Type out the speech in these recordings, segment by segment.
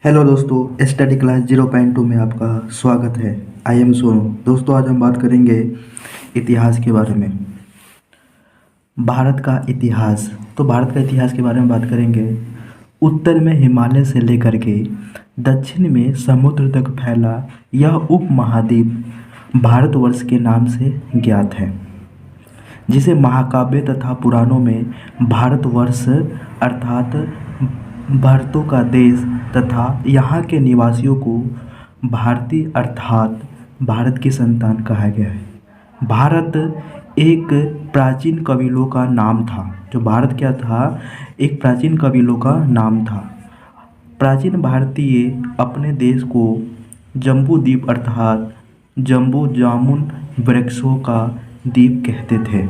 Hello दोस्तों, study class 0.2 में आपका स्वागत है। I am Sonu. दोस्तों, आज हम बात करेंगे इतिहास के बारे में। भारत का इतिहास। तो भारत का इतिहास के बारे में बात करेंगे। उत्तर में हिमालय से लेकर के दक्षिण में समुद्र तक फैला यह उपमहाद्वीप भारतवर्ष के नाम से ज्ञात है, जिसे महाकाव्य तथा पुराणों में भारतवर्ष अर्थात भारतों का देश तथा यहाँ के निवासियों को भारतीय अर्थात भारत की संतान कहा गया है। भारत एक प्राचीन कबीलों का नाम था। जो भारत क्या था? एक प्राचीन कबीलों का नाम था। प्राचीन भारतीय अपने देश को जम्बू द्वीप अर्थात जम्बू जामुन वृक्षों का द्वीप कहते थे।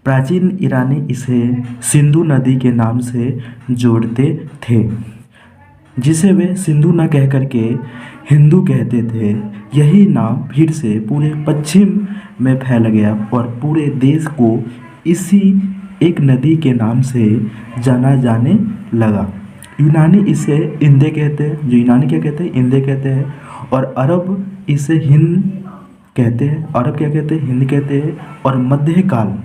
प्राचीन ईरानी इसे सिंधु नदी के नाम से जोड़ते थे, जिसे वे सिंधु न कह करके हिंदू कहते थे। यही नाम फिर से पूरे पश्चिम में फैल गया और पूरे देश को इसी एक नदी के नाम से जाना जाने लगा। यूनानी इसे इंदे कहते हैं। जो यूनानी क्या कहते हैं? इंदे कहते हैं। और अरब इसे हिंद कहते हैं। अरब क्या कहते हैं? हिंद कहते हैं। और मध्यकाल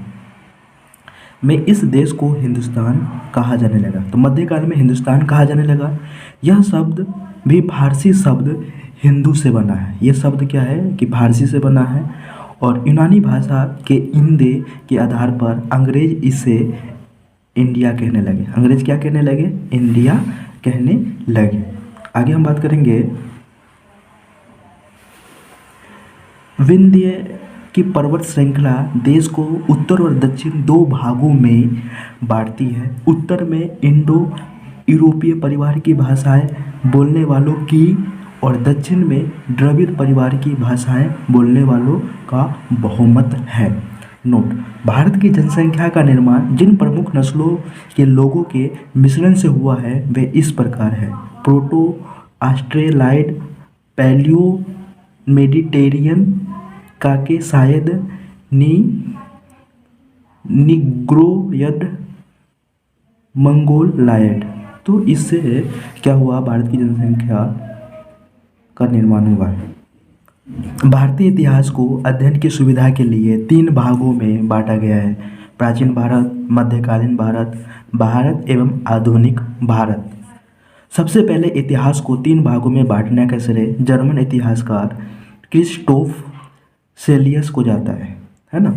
में इस देश को हिंदुस्तान कहा जाने लगा। तो मध्यकाल में हिंदुस्तान कहा जाने लगा। यह शब्द भी फारसी शब्द हिंदू से बना है। यह शब्द क्या है कि फारसी से बना है। और यूनानी भाषा के इंदे के आधार पर अंग्रेज इसे इंडिया कहने लगे। अंग्रेज क्या कहने लगे? इंडिया कहने लगे। आगे हम बात करेंगे विंध्य की पर्वत श्रृंखला देश को उत्तर और दक्षिण दो भागों में बांटती है। उत्तर में इंडो यूरोपीय परिवार की भाषाएं बोलने वालों की और दक्षिण में द्रविड़ परिवार की भाषाएं बोलने वालों का बहुमत है। नोट: भारत की जनसंख्या का निर्माण जिन प्रमुख नस्लों के लोगों के मिश्रण से हुआ है वे इस प्रकार है: proto australoid, paleo mediterranean, caucasoid, negroid, mongoloid. तो इससे क्या हुआ? भारत की जनसंख्या का निर्माण हुआ है। भारतीय इतिहास को अध्ययन की सुविधा के लिए तीन भागों में बांटा गया है: प्राचीन भारत, मध्यकालीन भारत, भारत एवं आधुनिक भारत। सबसे पहले इतिहास को तीन भागों में बांटने का श्रेय जर्मन इतिहासकार क्रिस्टोफ सेलियस को जाता है ना।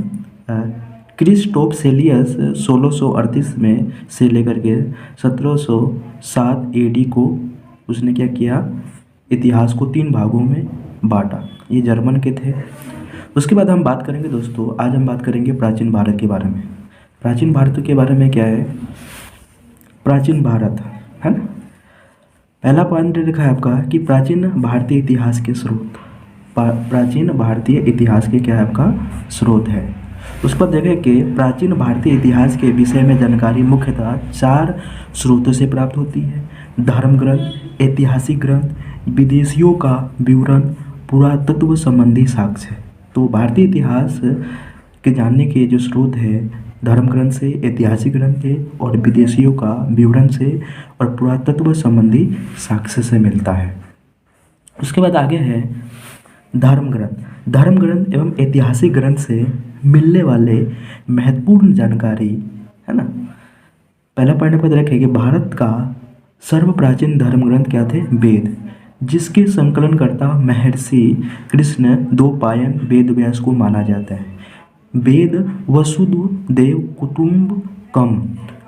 क्रिस्टोफ सेलियस 1638 में से लेकर के 1707 एडी को उसने क्या किया? इतिहास को तीन भागों में बांटा। ये जर्मन के थे। उसके बाद हम बात करेंगे दोस्तों, आज हम बात करेंगे प्राचीन भारत के बारे में। प्राचीन भारत के बारे में क्या है? प्राचीन भारत है ना। पहला पॉइंट लिखा है आपका कि प्राचीन भारतीय इतिहास के स्रोत। प्राचीन भारतीय इतिहास के क्या है? आपका स्रोत है। उस पर देखें कि प्राचीन भारतीय इतिहास के विषय में जानकारी मुख्यतः चार स्रोतों से प्राप्त होती है: धर्म ग्रंथ, ऐतिहासिक ग्रंथ, विदेशियों का विवरण, पुरातत्व संबंधी साक्ष्य। तो भारतीय इतिहास के जानने के जो स्रोत है धर्म ग्रंथ से, ऐतिहासिक ग्रंथ से और विदेशियों का विवरण से और पुरातत्व संबंधी साक्ष्य से मिलता है। उसके बाद आगे है धर्म ग्रंथ। धर्म ग्रंथ एवं ऐतिहासिक ग्रंथ से मिलने वाले महत्वपूर्ण जानकारी है ना। पहला पॉइंट पर रखें कि भारत का सर्व प्राचीन धर्म ग्रंथ क्या थे? वेद, जिसके संकलनकर्ता महर्षि कृष्ण द्वैपायन वेद व्यास को माना जाता है। वेद वसुदेव कुटुंबकम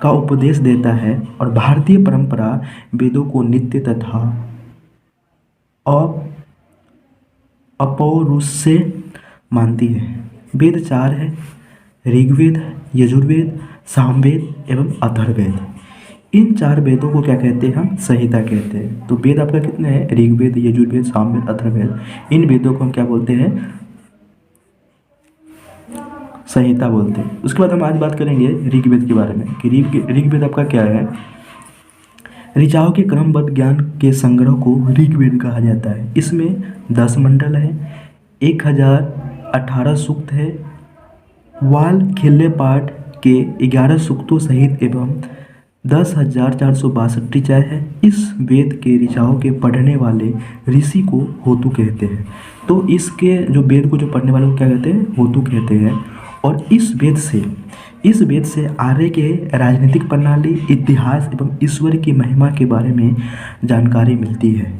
का उपदेश देता है और भारतीय परंपरा वेदों को नित्य तथा अपौरुषेय मानती है। वेद चार है: ऋग्वेद, यजुर्वेद, सामवेद एवं अथर्ववेद। इन चार वेदों को क्या कहते हैं? हम संहिता कहते हैं। तो वेद आपका कितने हैं? ऋग्वेद, यजुर्वेद, सामवेद, अथर्ववेद। इन वेदों को हम क्या बोलते हैं? संहिता बोलते हैं। उसके बाद हम आज बात करेंगे ऋग्वेद के बारे में कि ऋग्वेद आपका क्या है? ऋचाओं के क्रमबद्ध ज्ञान के संग्रह को ऋग्वेद कहा जाता है। इसमें 10 मंडल है, 1018 सूक्त है, वाल खिल्ले पाठ के 11 सूक्तों सहित एवं 10,462 ऋचाएँ हैं। इस वेद के ऋचाओं के पढ़ने वाले ऋषि को होतु कहते हैं। तो इसके जो वेद को जो पढ़ने वाले को क्या कहते हैं? होतु कहते हैं। और इस वेद से आर्य के राजनीतिक प्रणाली, इतिहास एवं ईश्वर की महिमा के बारे में जानकारी मिलती है।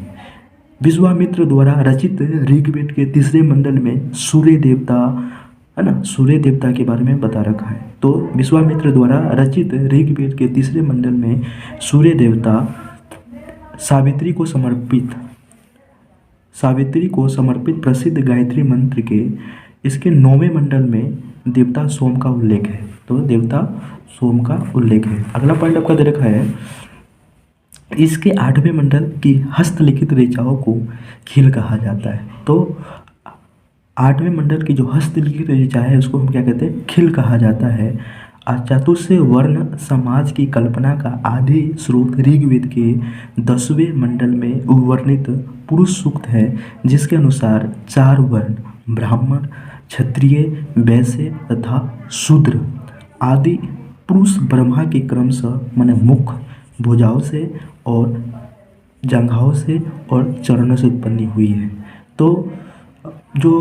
विश्वामित्र द्वारा रचित ऋग्वेद के तीसरे मंडल में सूर्य देवता, है ना, सूर्य देवता के बारे में बता रखा है। तो विश्वामित्र द्वारा रचित ऋग्वेद के तीसरे मंडल में सूर्य देवता सावित्री को समर्पित प्रसिद्ध गायत्री मंत्र के इसके 9वें मंडल में देवता सोम का उल्लेख है। तो देवता सोम का उल्लेख है। अगला पॉइंट आपका दे रखा है, इसके 8वें मंडल की हस्तलिखित ऋचाओं को खिल कहा जाता है। तो 8वें मंडल की जो हस्तलिखित ऋचा है उसको हम क्या कहते हैं? खिल कहा जाता है। चतुर्थ वर्ण समाज की कल्पना का आदि स्रोत ऋग्वेद के 10वें मंडल में वर्णित पुरुष सूक्त है, जिसके अनुसार 4 वर्ण ब्राह्मण, क्षत्रिय, वैश्य तथा शूद्र आदि पुरुष ब्रह्मा के क्रमशः माने मुख, भुजाओं से और जंघाओं से और चरणों से उत्पन्न हुई है। तो जो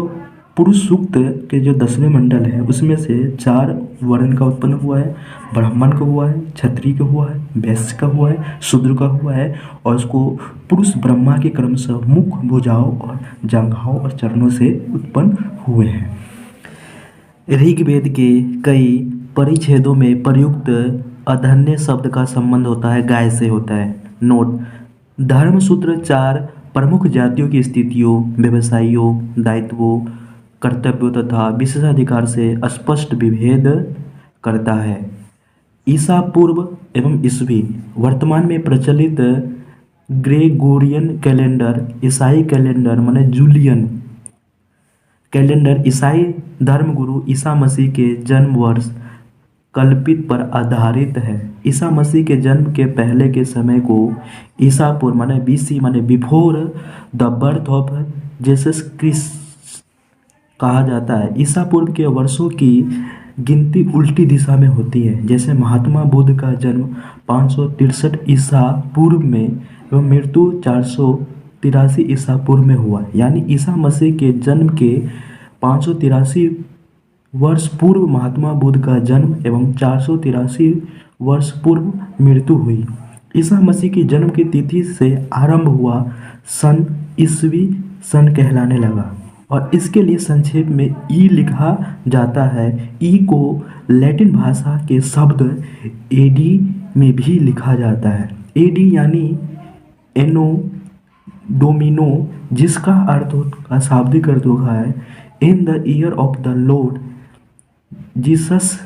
पुरुष सूक्त के जो 10वें मंडल है उसमें से 4 वर्ण का उत्पन्न हुआ है, ब्राह्मण का हुआ है, क्षत्रिय का हुआ है, वैश्य का हुआ है, शूद्र का हुआ है, और उसको पुरुष ब्रह्मा के क्रमशः मुख, भुजाओं और जंघाओं और चरणों से उत्पन्न हुए हैं। ऋग्वेद के कई परिच्छेदों में प्रयुक्त अधन्य शब्द का संबंध होता है गाय से होता है। नोट: धर्मसूत्र 4 प्रमुख जातियों की स्थितियों, व्यवसायों, दायित्वों, कर्तव्यों तथा विशेषाधिकार से स्पष्ट विभेद करता है। ईसा पूर्व एवं ईस्वी वर्तमान में प्रचलित ग्रेगोरियन कैलेंडर, ईसाई कैलेंडर माने जूलियन कैलेंडर ईसाई धर्मगुरु ईसा मसीह के जन्म वर्ष कल्पित पर आधारित है। ईसा मसीह के जन्म के पहले के समय को ईसा पूर्व माने बीसी माने before the birth of Jesus Christ कहा जाता है। ईसा पूर्व के वर्षों की गिनती उल्टी दिशा में होती है। जैसे महात्मा बुद्ध का जन्म 563 ईसा पूर्व में एवं मृत्यु 483 ईसा पूर्व में हुआ, यानी ईसा मसीह के जन्म के 583 वर्ष पूर्व महात्मा बुद्ध का जन्म एवं 483 वर्ष पूर्व मृत्यु हुई। ईसा मसीह की जन्म की तिथि से आरंभ हुआ सन ईसवी सन कहलाने लगा और इसके लिए संक्षेप में ई लिखा जाता है। ई को लैटिन भाषा के शब्द एडी में भी लिखा जाता है। एडी यानी एनो डोमिनो, जिसका अर्थ का शाब्दिक अर्थ होता है in the year of the Lord Jesus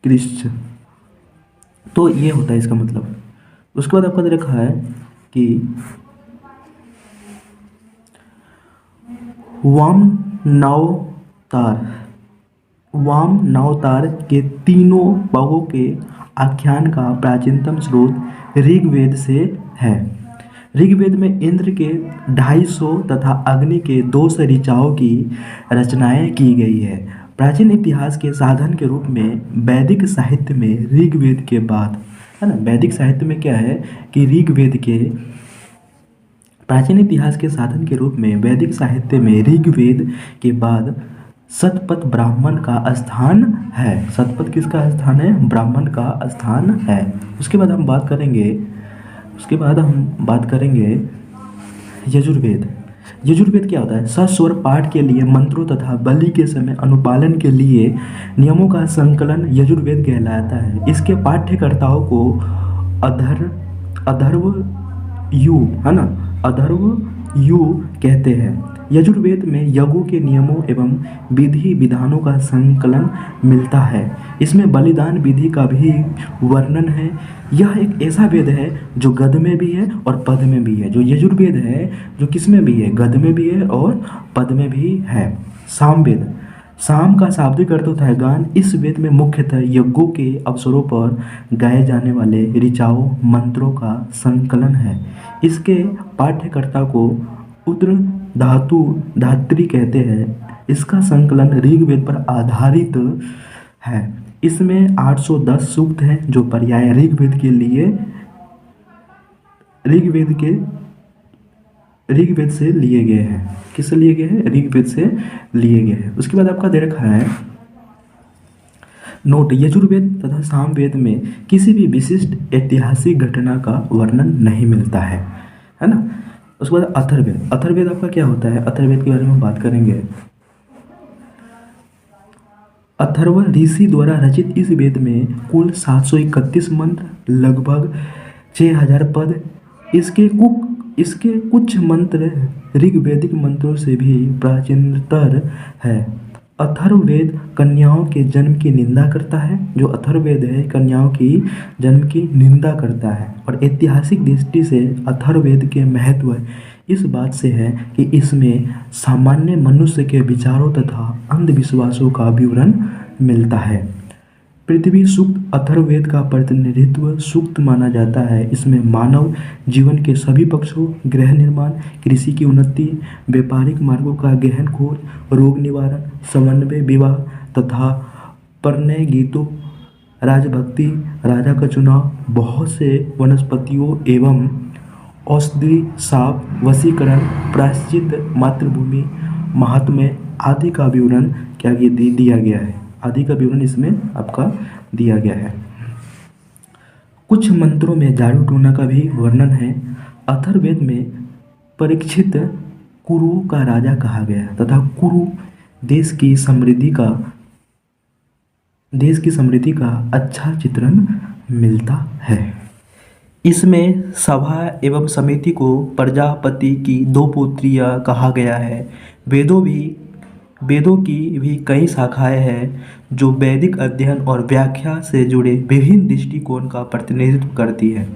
Christ. तो ये होता है इसका मतलब। उसके बाद आपका दे रखा है कि वाम नवतार के तीनों भागों के आख्यान का प्राचीनतम स्रोत ऋग्वेद से है। ऋग्वेद में इंद्र के 250 तथा अग्नि के 200 ऋचाओं की रचनाएं की गई है। प्राचीन इतिहास के साधन के रूप में वैदिक साहित्य में ऋग्वेद के बाद, है ना, वैदिक साहित्य में क्या है कि ऋग्वेद के प्राचीन इतिहास के साधन के रूप में वैदिक साहित्य में ऋग्वेद के बाद शतपथ ब्राह्मण का स्थान है। शतपथ किसका स्थान है? ब्राह्मण का स्थान है। उसके बाद हम बात करेंगे यजुर्वेद। यजुर्वेद क्या होता है? सस्वर पाठ के लिए मंत्रों तथा बलि के समय अनुपालन के लिए नियमों का संकलन यजुर्वेद कहलाता है। इसके पाठ्यकर्ताओं को अथर्वयु, है ना, अथर्वयु कहते हैं। यजुर्वेद में यज्ञों के नियमों एवं विधि विधानों का संकलन मिलता है। इसमें बलिदान विधि का भी वर्णन है। यह एक ऐसा वेद है जो गद्य में भी है और पद में भी है। जो यजुर्वेद है जो किस में भी है? गद्य में भी है और पद में भी है। सामवेद, साम का शाब्दिक अर्थ होता है गान। इस वेद में मुख्यतः यज्ञों के अवसरों पर गाए जाने वाले ऋचाओं मंत्रों का संकलन है। इसके पाठ्यकर्ता को उद्र धात्री कहते हैं। इसका संकलन ऋग्वेद पर आधारित है। इसमें 810 सूक्त हैं जो पर्याय ऋग्वेद से लिए गए हैं। किससे लिए गए हैं? ऋग्वेद से लिए गए हैं। उसके बाद आपका दे रखा है नोट, यजुर्वेद तथा सामवेद में किसी भी विशिष्ट ऐतिहासिक घटना का वर्णन नहीं मिलता है ना। उसके बाद अथर्ववेद, अथर्ववेद आपका क्या होता है? अथर्ववेद के बारे में हम बात करेंगे। अथर्व ऋषि द्वारा रचित इस वेद में कुल 731 मंत्र, लगभग 6000 पद। इसके कुछ मंत्र ऋग्वैदिक मंत्रों से भी प्राचीनतर है। अथर्ववेद कन्याओं के जन्म की निंदा करता है। जो अथर्ववेद है कन्याओं की जन्म की निंदा करता है। और ऐतिहासिक दृष्टि से अथर्ववेद के महत्व इस बात से है कि इसमें सामान्य मनुष्य के विचारों तथा अंधविश्वासों का विवरण मिलता है। पृथ्वी सूक्त अथर्ववेद का प्रतिनिधित्व सूक्त माना जाता है। इसमें मानव जीवन के सभी पक्षों, गृह निर्माण, कृषि की उन्नति, व्यापारिक मार्गों का गहन खोज, रोग निवारण, समन्वय, विवाह तथा प्रणय गीतों, राजभक्ति, राजा का चुनाव, बहुत से वनस्पतियों एवं औषधि, शाप, वशीकरण, प्रायश्चित, मातृभूमि, महात्म्य आदि का विवरण क्या दिया गया है। आदि का विवरण इसमें आपका दिया गया है। कुछ मंत्रों में जादू टोना का भी वर्णन है। अथर्ववेद में परीक्षित कुरुओं का राजा कहा गया तथा कुरु देश की समृद्धि का अच्छा चित्रण मिलता है। इसमें सभा एवं समिति को प्रजापति की 2 पुत्रियां कहा गया है। वेदों की भी कई शाखाएं हैं जो वैदिक अध्ययन और व्याख्या से जुड़े विभिन्न दृष्टिकोण का प्रतिनिधित्व करती है।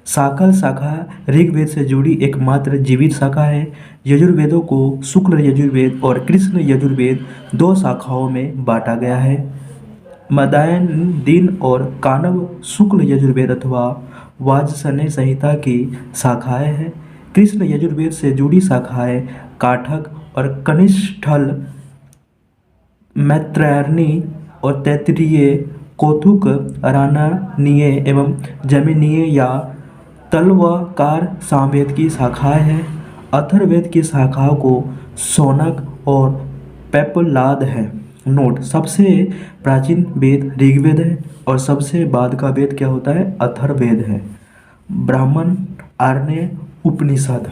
साकल शाखा ऋग्वेद से जुड़ी एकमात्र जीवित शाखा है। यजुर्वेदों को शुक्ल यजुर्वेद और कृष्ण यजुर्वेद 2 शाखाओं में बांटा गया है। मदायन और कानव शुक्ल यजुर्वेद अथवा वाजसनेय संहिता की शाखाएं हैं। कृष्ण यजुर्वेद से जुड़ी शाखाएं काठक और कनिष्ठल, मैत्रेयनी और तैत्तिरीय, कौथुक, अराणनीय एवं जैमिनीय या तलवकार सामवेद की शाखाएं हैं। अथर्ववेद की शाखाओं को शौनक और पेपलाद है। नोट, सबसे प्राचीन वेद ऋग्वेद है और सबसे बाद का वेद क्या होता है? अथर्ववेद है। ब्राह्मण, आर्य, उपनिषद।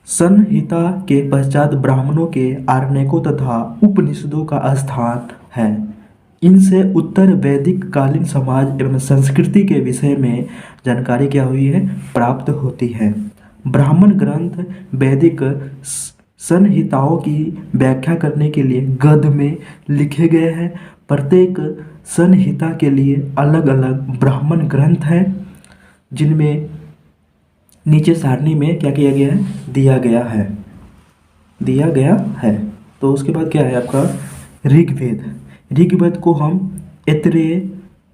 संहिता के पश्चात ब्राह्मणों के आरण्यकों तथा उपनिषदों का स्थान है। इनसे उत्तर वैदिक कालीन समाज एवं संस्कृति के विषय में जानकारी क्या हुई है? प्राप्त होती है। ब्राह्मण ग्रंथ वैदिक संहिताओं की व्याख्या करने के लिए गद्य में लिखे गए हैं। प्रत्येक संहिता के लिए अलग अलग ब्राह्मण ग्रंथ हैं जिनमें नीचे सारणी में क्या किया गया है? दिया गया है। तो उसके बाद क्या है आपका? ऋग्वेद। ऋग्वेद को हम ऐतरेय,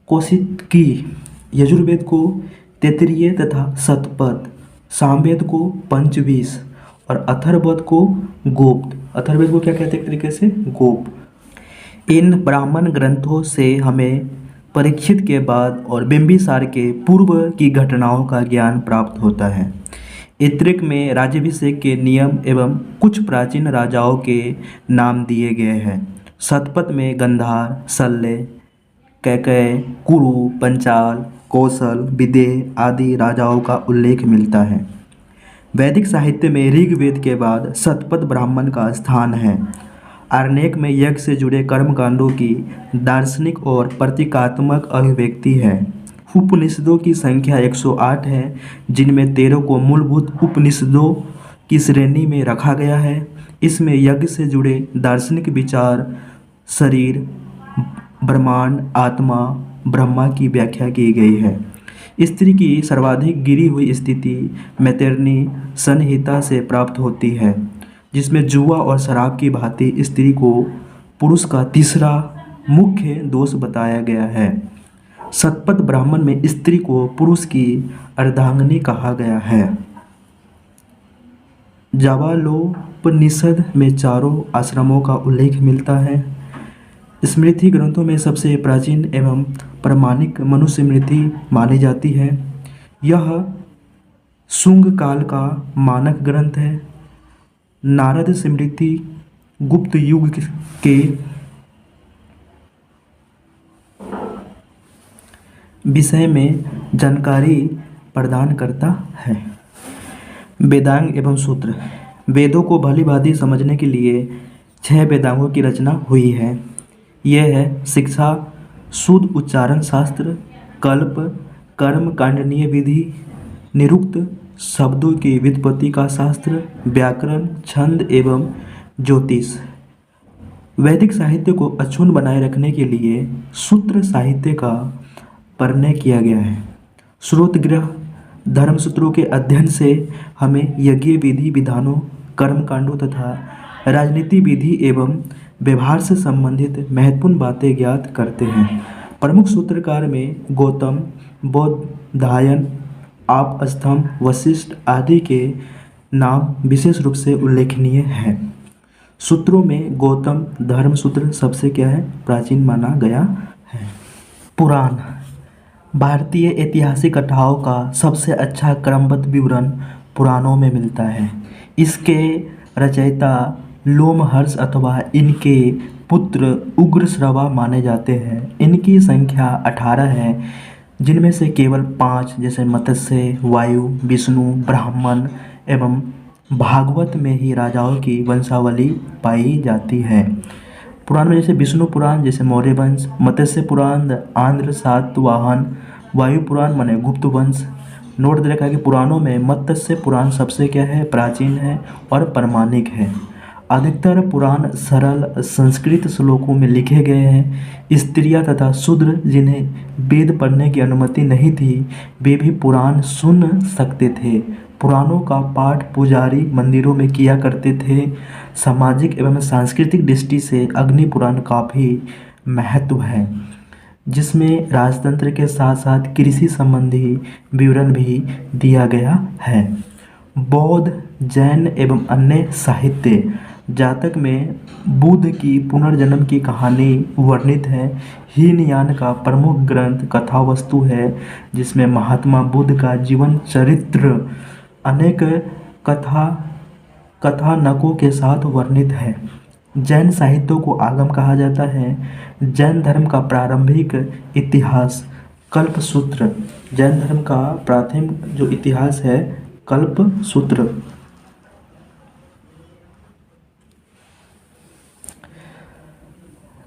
कौशिकी, यजुर्वेद को तैत्तिरीय तथा शतपथ, सामवेद को पंचविंश और अथर्ववेद को गोप्त। अथर्ववेद को क्या कहते हैं एक तरीके से? गोप। इन ब्राह्मण ग्रंथों से हमें परीक्षित के बाद और बिंबिसार के पूर्व की घटनाओं का ज्ञान प्राप्त होता है। ऐतरेय में राज्याभिषेक के नियम एवं कुछ प्राचीन राजाओं के नाम दिए गए हैं। शतपथ में गंधार, शल्य, कैकेय, कुरु, पंचाल, कौशल, विदेह आदि राजाओं का उल्लेख मिलता है। वैदिक साहित्य में ऋग्वेद के बाद शतपथ ब्राह्मण का स्थान है। आरण्यक में यज्ञ से जुड़े कर्मकांडों की दार्शनिक और प्रतीकात्मक अभिव्यक्ति है। उपनिषदों की संख्या 108 है जिनमें 13 को मूलभूत उपनिषदों की श्रेणी में रखा गया है। इसमें यज्ञ से जुड़े दार्शनिक विचार, शरीर, ब्रह्मांड, आत्मा, ब्रह्मा की व्याख्या की गई है। स्त्री की सर्वाधिक गिरी हुई स्थिति मैत्रेयनी संहिता से प्राप्त होती है जिसमें जुआ और शराब की भांति स्त्री को पुरुष का तीसरा मुख्य दोष बताया गया है। शतपथ ब्राह्मण में स्त्री को पुरुष की अर्धांगिनी कहा गया है। जाबालोपनिषद में चारों आश्रमों का उल्लेख मिलता है। स्मृति ग्रंथों में सबसे प्राचीन एवं प्रामाणिक मनुस्मृति मानी जाती है। यह शुंग काल का मानक ग्रंथ है। नारद स्मृति गुप्त युग के विषय में जानकारी प्रदान करता है। वेदांग एवं सूत्र। वेदों को भली भांति समझने के लिए 6 वेदांगों की रचना हुई है। यह है शिक्षा, शुद्ध उच्चारण शास्त्र, कल्प, कर्म कांडनीय विधि, निरुक्त शब्दों की व्युत्पत्ति का शास्त्र, व्याकरण, छंद एवं ज्योतिष। वैदिक साहित्य को अक्षुण्ण बनाए रखने के लिए सूत्र साहित्य का परिणय किया गया है। स्रोत गृह धर्मसूत्रों के अध्ययन से हमें यज्ञ विधि विधानों, कर्मकांडों तथा राजनीति विधि एवं व्यवहार से संबंधित महत्वपूर्ण बातें ज्ञात करते हैं। प्रमुख सूत्रकार में गौतम, बोधायन, आपस्तम्भ, वशिष्ठ आदि के नाम विशेष रूप से उल्लेखनीय हैं। सूत्रों में गौतम धर्मसूत्र सबसे क्या है, प्राचीन माना गया है। पुराण। भारतीय ऐतिहासिक कथाओं का सबसे अच्छा क्रमबद्ध विवरण पुराणों में मिलता है। इसके रचयिता लोमहर्ष अथवा इनके पुत्र उग्रश्रवा माने जाते हैं। इनकी संख्या 18 है, जिनमें से केवल 5 जैसे मत्स्य, वायु, विष्णु, ब्राह्मण एवं भागवत में ही राजाओं की वंशावली पाई जाती है। पुराण में जैसे विष्णु पुराण जैसे मौर्य वंश, मत्स्य पुराण आंध्र सातवाहन, वायु पुराण माने गुप्त वंश। नोट दे रखा है कि पुराणों में मत्स्य पुराण सबसे क्या है, प्राचीन है और प्रामाणिक है। अधिकतर पुराण सरल संस्कृत श्लोकों में लिखे गए हैं। स्त्रियां तथा शूद्र जिन्हें वेद पढ़ने की अनुमति नहीं थी, वे भी पुराण सुन सकते थे। पुराणों का पाठ पुजारी मंदिरों में किया करते थे। सामाजिक एवं सांस्कृतिक दृष्टि से अग्नि पुराण काफ़ी महत्व है, जिसमें राजतंत्र के साथ साथ कृषि संबंधी विवरण भी दिया गया है। बौद्ध, जैन एवं अन्य साहित्य। जातक में बुद्ध की पुनर्जन्म की कहानी वर्णित है। हीनयान का प्रमुख ग्रंथ कथावस्तु है, जिसमें महात्मा बुद्ध का जीवन चरित्र अनेक कथानकों के साथ वर्णित है। जैन साहित्यों को आगम कहा जाता है। जैन धर्म का प्रारंभिक इतिहास कल्पसूत्र। जैन धर्म का प्राथमिक जो इतिहास है कल्पसूत्र।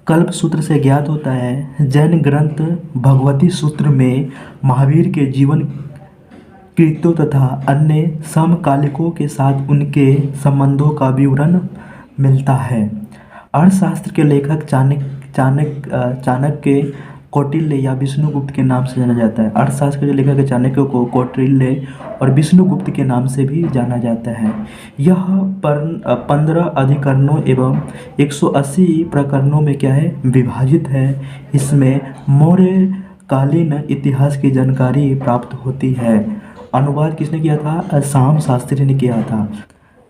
कल्पसूत्र से ज्ञात होता है। जैन ग्रंथ भगवती सूत्र में महावीर के जीवन कृत्यों तथा अन्य समकालिकों के साथ उनके संबंधों का विवरण मिलता है। अर्थशास्त्र के लेखक चाणक्य कौटिल्य या विष्णुगुप्त के नाम से जाना जाता है। अर्थशास्त्र के जो लेखक है चाणक्य को कौटिल्य और विष्णुगुप्त के नाम से भी जाना जाता है। यह 15 अधिकरणों एवं 180 प्रकरणों में क्या है, विभाजित है। इसमें मौर्य कालीन इतिहास की जानकारी प्राप्त होती है। अनुवाद किसने किया था, श्याम शास्त्री ने किया था।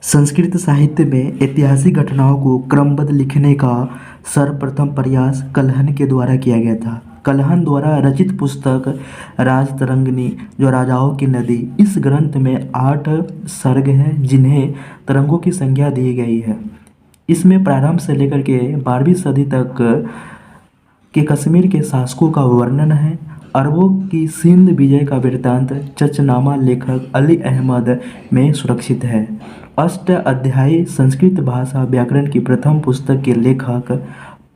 संस्कृत साहित्य में ऐतिहासिक घटनाओं को क्रमबद्ध लिखने का सर्वप्रथम प्रयास कल्हण के द्वारा किया गया था। कल्हण द्वारा रचित पुस्तक राजतरंगिणी जो राजाओं की नदी, इस ग्रंथ में 8 सर्ग हैं, जिन्हें तरंगों की संज्ञा दी गई है। इसमें प्रारंभ से लेकर के 12वीं सदी तक के कश्मीर के शासकों का वर्णन है। अरबों की सिंध विजय का वृत्तांत चचनामा लेखक अली अहमद में सुरक्षित है। अष्ट अध्यायी संस्कृत भाषा व्याकरण की प्रथम पुस्तक के लेखक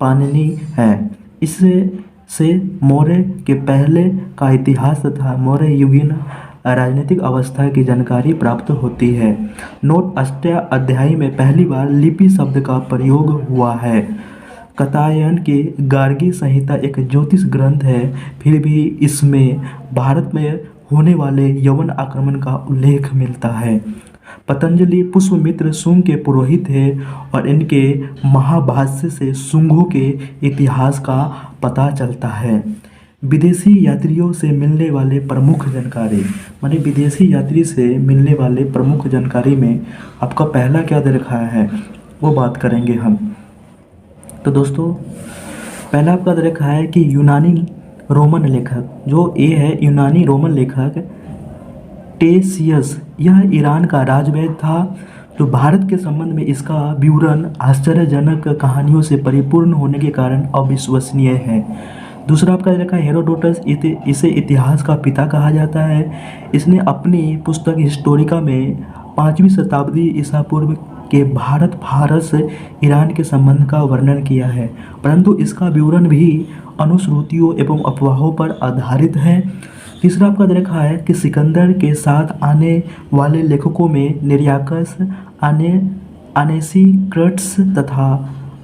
पाणिनि है। इससे मौर्य के पहले का इतिहास तथा मौर्य युगीन राजनीतिक अवस्था की जानकारी प्राप्त होती है। नोट अष्ट अध्यायी में पहली बार लिपि शब्द का प्रयोग हुआ है। कात्यायन की गार्गी संहिता एक ज्योतिष ग्रंथ है, फिर भी इसमें भारत में होने वाले यवन आक्रमण का उल्लेख मिलता है। पतंजलि पुष्पमित्र शुंग के पुरोहित है और इनके महाभाष्य से शुंगों के इतिहास का पता चलता है। विदेशी यात्रियों से मिलने वाले प्रमुख जानकारी, माने विदेशी यात्री से मिलने वाले प्रमुख जानकारी में आपका पहला क्या दे रखा है वो बात करेंगे हम। तो दोस्तों पहला आपका दे रखा है कि यूनानी रोमन लेखक, जो ए है यूनानी रोमन लेखक टेसियस, यह ईरान का राजवैद्य था जो भारत के संबंध में इसका विवरण आश्चर्यजनक कहानियों से परिपूर्ण होने के कारण अविश्वसनीय है। दूसरा आपका रखा है हेरोडोटस, इसे इतिहास का पिता कहा जाता है। इसने अपनी पुस्तक हिस्टोरिका में 5वीं शताब्दी ईसा पूर्व के भारत फारस ईरान के संबंध का वर्णन किया है, परंतु इसका विवरण भी अनुश्रुतियों एवं अफवाहों पर आधारित है। तीसरा आपका देखा है कि सिकंदर के साथ आने वाले लेखकों में निरियाकस, अनेसीक्रट्स तथा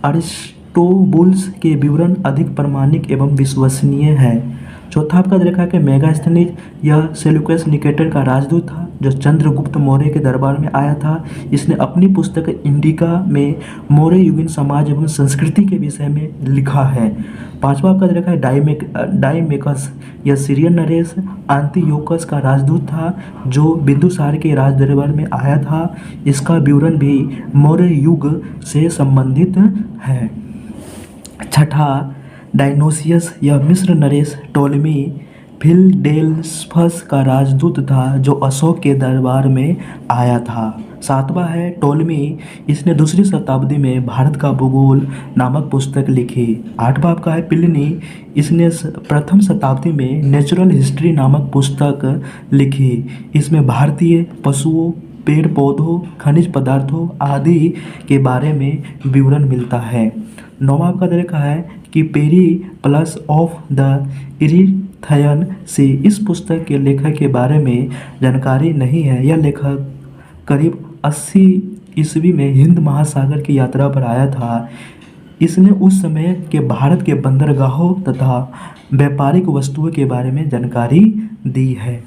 अरिस्टोबुल्स के विवरण अधिक प्रामाणिक एवं विश्वसनीय है। चौथा आपका देखा है कि मेगास्थनीज, यह सेल्यूकस निकेटर का राजदूत था जो चंद्रगुप्त मौर्य के दरबार में आया था। इसने अपनी पुस्तक इंडिका में मौर्य युगीन समाज एवं संस्कृति के विषय में लिखा है। पांचवा आपका देखा है डाइमेकस, यह सीरियन नरेश आंतियोकस का राजदूत था जो बिंदुसार के राज दरबार में आया था। इसका विवरण भी मौर्य युग से संबंधित है। छठा डायनोसियस, यह मिस्र नरेश टोलेमी फिलडेल्फस का राजदूत था जो अशोक के दरबार में आया था। सातवां है टोलेमी, इसने 2री शताब्दी में भारत का भूगोल नामक पुस्तक लिखी। आठवां आपका है प्लिनी, इसने 1म शताब्दी में नेचुरल हिस्ट्री नामक पुस्तक लिखी। इसमें भारतीय पशुओं, पेड़ पौधों, खनिज पदार्थों आदि के बारे में विवरण मिलता है। नौवां आपका देखा है कि पेरी प्लस ऑफ द इरीथयन से, इस पुस्तक के लेखक के बारे में जानकारी नहीं है। यह लेखक करीब 80 ईस्वी में हिंद महासागर की यात्रा पर आया था। इसने उस समय के भारत के बंदरगाहों तथा व्यापारिक वस्तुओं के बारे में जानकारी दी है।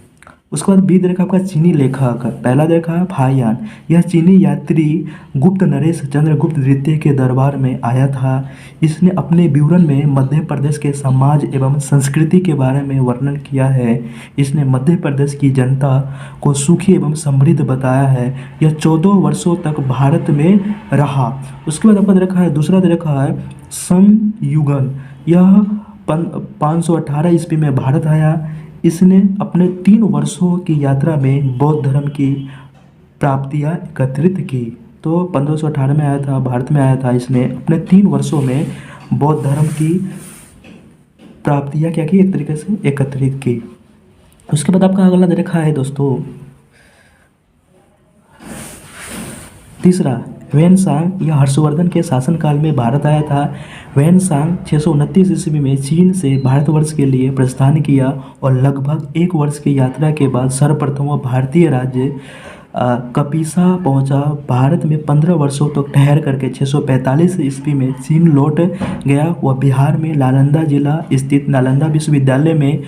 उसके बाद बी देखा आपका चीनी लेखक, पहला देखा है फाहियान, यह चीनी यात्री गुप्त नरेश चंद्रगुप्त द्वितीय के दरबार में आया था। इसने अपने विवरण में मध्य प्रदेश के समाज एवं संस्कृति के बारे में वर्णन किया है। इसने मध्य प्रदेश की जनता को सुखी एवं समृद्ध बताया है। यह 14 वर्षों तक भारत में रहा। उसके बाद आपका देखा है दूसरा देखा है संयुगन, यह 518 ईस्वी में भारत आया। इसने अपने 3 वर्षों की यात्रा में बौद्ध धर्म की प्राप्तियां एकत्रित की। तो 1518 में आया था, भारत में आया था। इसने अपने 3 वर्षों में बौद्ध धर्म की प्राप्तियां क्या की, एक तरीके से एकत्रित की। उसके बाद आपका अगला देखा है दोस्तों तीसरा वैनसांग, यह हर्षवर्धन के शासनकाल में भारत आया था। वैनसांग 629 ईस्वी में चीन से भारतवर्ष के लिए प्रस्थान किया और लगभग 1 वर्ष की यात्रा के बाद सर्वप्रथम वह भारतीय राज्य कपिसा पहुंचा। भारत में 15 वर्षों तक ठहर करके 645 ईस्वी में चीन लौट गया। वह बिहार में नालंदा जिला स्थित नालंदा विश्वविद्यालय में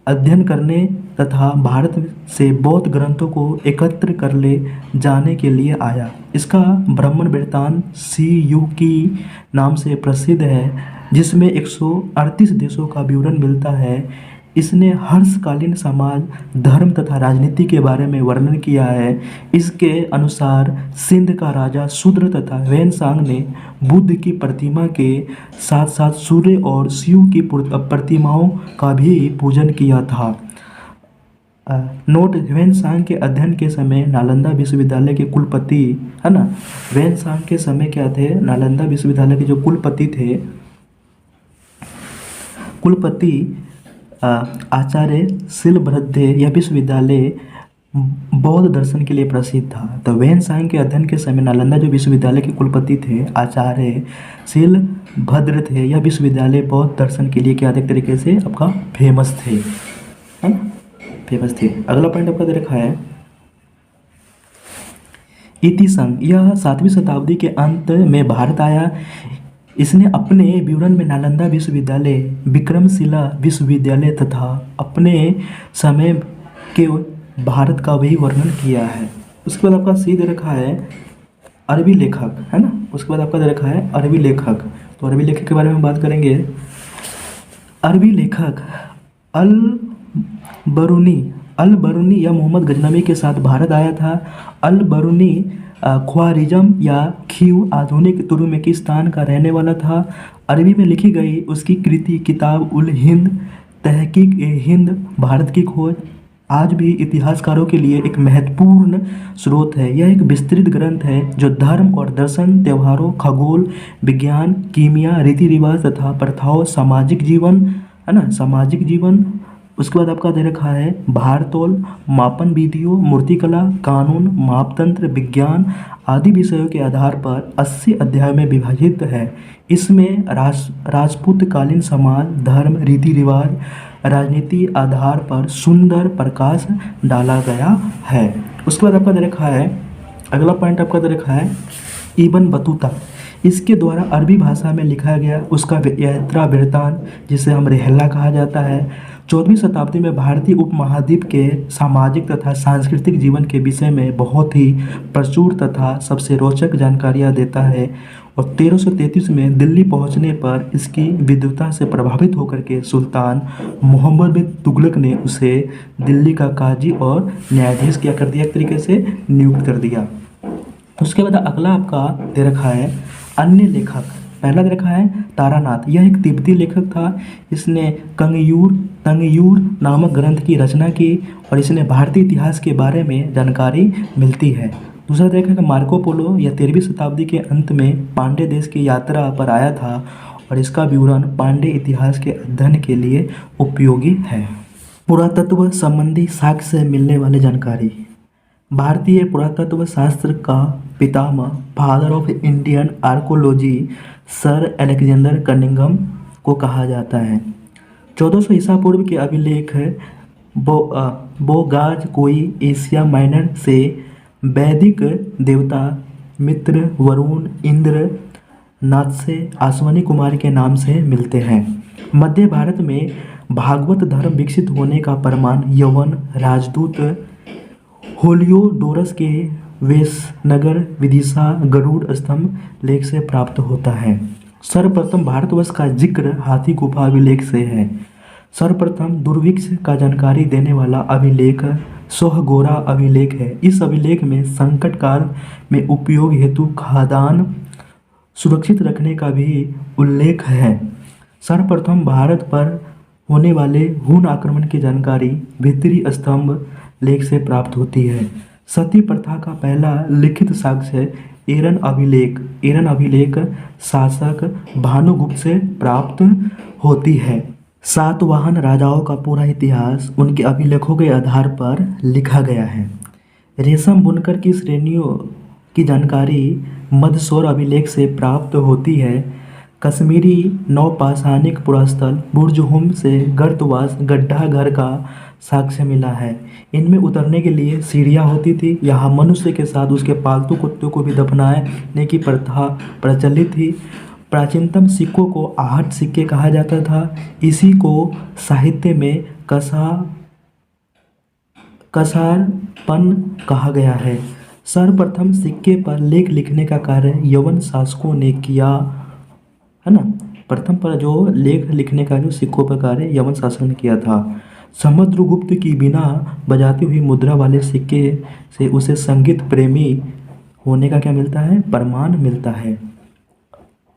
अध्ययन करने तथा भारत से बौद्ध ग्रंथों को एकत्र कर ले जाने के लिए आया। इसका ब्राह्मण वृत्तांत CUकी नाम से प्रसिद्ध है, जिसमें 138 देशों का विवरण मिलता है। इसने हर्षकालीन समाज, धर्म तथा राजनीति के बारे में वर्णन किया है। इसके अनुसार सिंध का राजा शूद्र तथा वैनसांग ने बुद्ध की प्रतिमा के साथ साथ सूर्य और शिव की प्रतिमाओं का भी पूजन किया था। नोट, वैनसांग के अध्ययन के समय नालंदा विश्वविद्यालय के कुलपति है ना, वैनसांग के समय क्या थे, नालंदा विश्वविद्यालय के जो कुलपति थे, कुलपति आचार्य शिलभद्रे, यह विश्वविद्यालय बौद्ध दर्शन के लिए प्रसिद्ध था। तो वैनसांग के अध्ययन के समय नालंदा जो विश्वविद्यालय के कुलपति थे आचार्य शिलभद्र थे, यह विश्वविद्यालय बौद्ध दर्शन के लिए क्या एक तरीके से आपका फेमस थे, है ना, फेमस थे। अगला पॉइंट आपका दे रखा है इतिसंग, यह 7वीं शताब्दी के अंत में भारत आया। इसने अपने विवरण में नालंदा विश्वविद्यालय, विक्रमशिला विश्वविद्यालय तथा अपने समय के भारत का वही वर्णन किया है। उसके बाद आपका सी दे रखा है अरबी लेखक, है ना। उसके बाद आपका दे रखा है अरबी लेखक। तो अरबी लेखक के बारे में बात करेंगे। अरबी लेखक अल बरूनी, या मोहम्मद गजनवी के साथ भारत आया था। अल बरूनी ख्वारिज़म या खीव आधुनिक तुर्कमेनिस्तान का रहने वाला था। अरबी में लिखी गई उसकी कृति किताब उल हिंद तहकीक ए हिंद भारत की खोज आज भी इतिहासकारों के लिए एक महत्वपूर्ण स्रोत है। यह एक विस्तृत ग्रंथ है जो धर्म और दर्शन, त्योहारों, खगोल विज्ञान, कीमिया, रीति रिवाज तथा प्रथाओं, सामाजिक जीवन, है ना, सामाजिक जीवन। उसके बाद आपका दे रखा है भारतोल, मापन विधियों, मूर्तिकला, कानून, मापतंत्र, विज्ञान आदि विषयों के आधार पर 80 अध्याय में विभाजित है। इसमें राजपूतकालीन समाज, धर्म, रीति रिवाज, राजनीति आधार पर सुंदर प्रकाश डाला गया है। उसके बाद आपका दे रखा है, अगला पॉइंट आपका दे रखा है इब्न बतूता। इसके द्वारा अरबी भाषा में लिखा गया उसका यात्रा वृत्तांत, जिसे हम रेहला कहा जाता है, 14वीं शताब्दी में भारतीय उपमहाद्वीप के सामाजिक तथा सांस्कृतिक जीवन के विषय में बहुत ही प्रचुर तथा सबसे रोचक जानकारियाँ देता है। और 1333 में दिल्ली पहुंचने पर इसकी विद्वता से प्रभावित होकर के सुल्तान मोहम्मद बिन तुगलक ने उसे दिल्ली का काजी और न्यायाधीश क्या कर दिया, एक तरीके से नियुक्त कर दिया। उसके बाद अगला आपका दे रखा है अन्य लेखक। पहला दे रखा है तारानाथ। यह एक तिब्बती लेखक था। इसने तंगयूर नामक ग्रंथ की रचना की और इसने भारतीय इतिहास के बारे में जानकारी मिलती है। दूसरा देखा कि मार्को पोलो यह 13वीं शताब्दी के अंत में पांड्य देश की यात्रा पर आया था और इसका विवरण पांड्य इतिहास के अध्ययन के लिए उपयोगी है। पुरातत्व संबंधी साक्ष्य से मिलने वाली जानकारी। भारतीय पुरातत्व शास्त्र का पितामह, father of Indian archaeology, sir Alexander Cunningham को कहा जाता है। 1400 ईसा पूर्व के अभिलेख बोगाज कोई एशिया माइनर से वैदिक देवता मित्र, वरुण, इंद्र, नाथसे, अश्वनी कुमार के नाम से मिलते हैं। मध्य भारत में भागवत धर्म विकसित होने का प्रमाण यवन राजदूत होलियोडोरस के वेशनगर विदिशा गरुड़ स्तंभ लेख से प्राप्त होता है। सर्वप्रथम भारतवर्ष का जिक्र हाथी गुफा अभिलेख से है। सर्वप्रथम दुर्भिक्ष का जानकारी देने वाला अभिलेख सोहगोरा अभिलेख है। इस अभिलेख में संकट काल में उपयोग हेतु खाद्यान्न सुरक्षित रखने का भी उल्लेख है। सर्वप्रथम भारत पर होने वाले हुन आक्रमण की जानकारी भीतरी स्तंभ लेख से प्राप्त होती है। सती प्रथा का पहला लिखित साक्ष्य एरन अभिलेख शासक भानुगुप्त से प्राप्त होती है। सातवाहन राजाओं का पूरा इतिहास उनके अभिलेखों के आधार पर लिखा गया है। रेशम बुनकर की श्रेणियों की जानकारी मदसौर अभिलेख से प्राप्त होती है। कश्मीरी नवपाषाणिक पुरास्थल बुर्जहुम से गर्तवास गड्ढा घर का साक्ष्य मिला है। इनमें उतरने के लिए सीढ़ियाँ होती थी। यहाँ मनुष्य के साथ उसके पालतू कुत्तों को भी दफनाने की प्रथा प्रचलित थी। प्राचीनतम सिक्कों को आहट सिक्के कहा जाता था। इसी को साहित्य में कसारपन कहा गया है। सर्वप्रथम सिक्के पर लेख लिखने का कार्य यवन शासकों ने किया, है ना। प्रथम पर जो लेख लिखने का जो सिक्कों पर कार्य यवन शासक ने किया था। समुद्रगुप्त की बिना बजाती हुई मुद्रा वाले सिक्के से उसे संगीत प्रेमी होने का क्या मिलता है, प्रमाण मिलता है।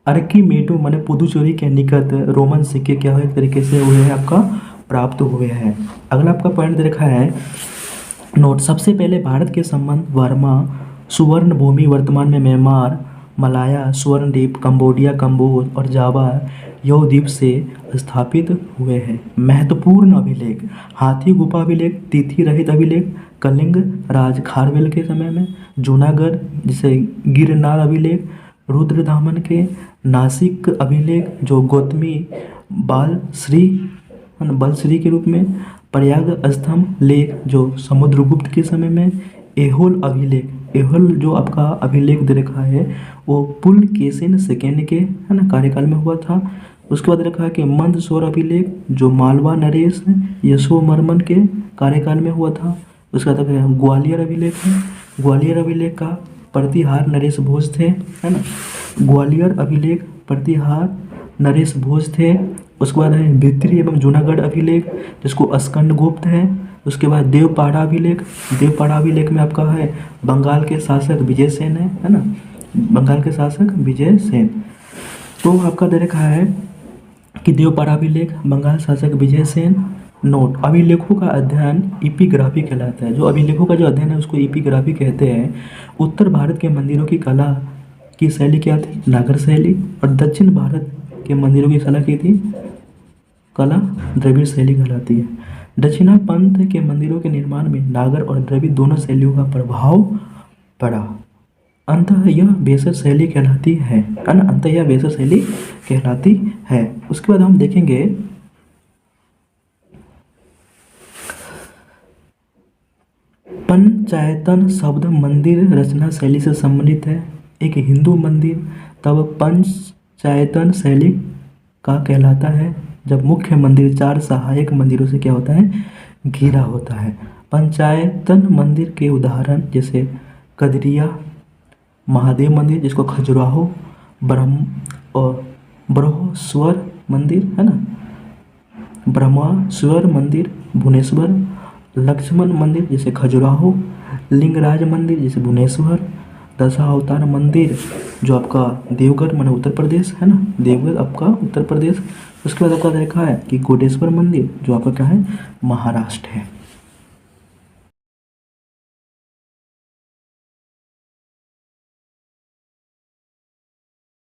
अर्कीमेडो माने पुदुचेरी के निकट रोमन सिक्के क्या हुए, एक तरीके से हुए हैं आपका प्राप्त हुए हैं। अगला आपका पॉइंट दे रखा है नोट। सबसे पहले भारत के संबंध वर्मा सुवर्ण भूमि वर्तमान में म्यांमार, मलाया, स्वर्णद्वीप, कंबोडिया, कम्बोज और जावा द्वीप से स्थापित हुए हैं। महत्वपूर्ण अभिलेख हाथी गुफा अभिलेख, तिथि रहित अभिलेख कलिंग राज खारवेल के समय में, जूनागढ़ जिसे गिरनार अभिलेख, रुद्रदामन के नासिक अभिलेख जो गौतमी बलश्री के रूप में, प्रयाग स्तंभ लेख जो समुद्रगुप्त के समय में, एहोल अभिलेख, एहोल जो आपका अभिलेख दे रखा है वो पुलकेशिन सेकेंड के, है ना, कार्यकाल में हुआ था। उसके बाद रखा है कि मंदसौर अभिलेख जो मालवा नरेश यशोवर्मन के कार्यकाल में हुआ था। उसका बाद ग्वालियर अभिलेख है। ग्वालियर अभिलेख का प्रतिहार नरेश भोज थे, है ना। ग्वालियर अभिलेख प्रतिहार नरेश भोज थे। उसके बाद है भित्री एवं जूनागढ़ अभिलेख जिसको स्कंदगुप्त है, उसके बाद देवपाड़ा अभिलेख में आपका है बंगाल के शासक विजय सेन है ना, बंगाल के शासक विजय सेन। तो आपका दे रखा है कि देवपाड़ा अभिलेख, बंगाल शासक विजय सेन। नोट, अभिलेखों का अध्ययन इपिग्राफी कहलाता है। जो अभिलेखों का जो अध्ययन है उसको इपिग्राफी कहते हैं। उत्तर भारत के मंदिरों की कला की शैली क्या थी? नागर शैली। और दक्षिण भारत के मंदिरों की कला की थी? कला द्रविड़ शैली कहलाती है। दक्षिणा पंथ के मंदिरों के निर्माण में नागर और द्रविड़ दोनों शैलियों का प्रभाव पड़ा। अंततः यह बेसर शैली कहलाती है ना, अंततः यह बेसर शैली कहलाती है। उसके बाद हम देखेंगे पंचायतन शब्द मंदिर रचना शैली से संबंधित है। एक हिंदू मंदिर तब पंचायतन शैली का कहलाता है जब मुख्य मंदिर 4 सहायक मंदिरों से क्या होता है? घिरा होता है। पंचायतन मंदिर के उदाहरण जैसे कदरिया महादेव मंदिर, जिसको खजुराहो ब्रह्मेश्वर मंदिर है ना, ब्रह्मेश्वर मंदिर भुवनेश्वर, लक्ष्मण मंदिर जैसे खजुराहो, लिंगराज मंदिर जैसे भुवनेश्वर, दशावतार मंदिर जो आपका देवगढ़ माने उत्तर प्रदेश है ना, देवगढ़ आपका उत्तर प्रदेश। उसके बाद आपका देखा है कि कोटेश्वर मंदिर जो आपका क्या है? महाराष्ट्र है।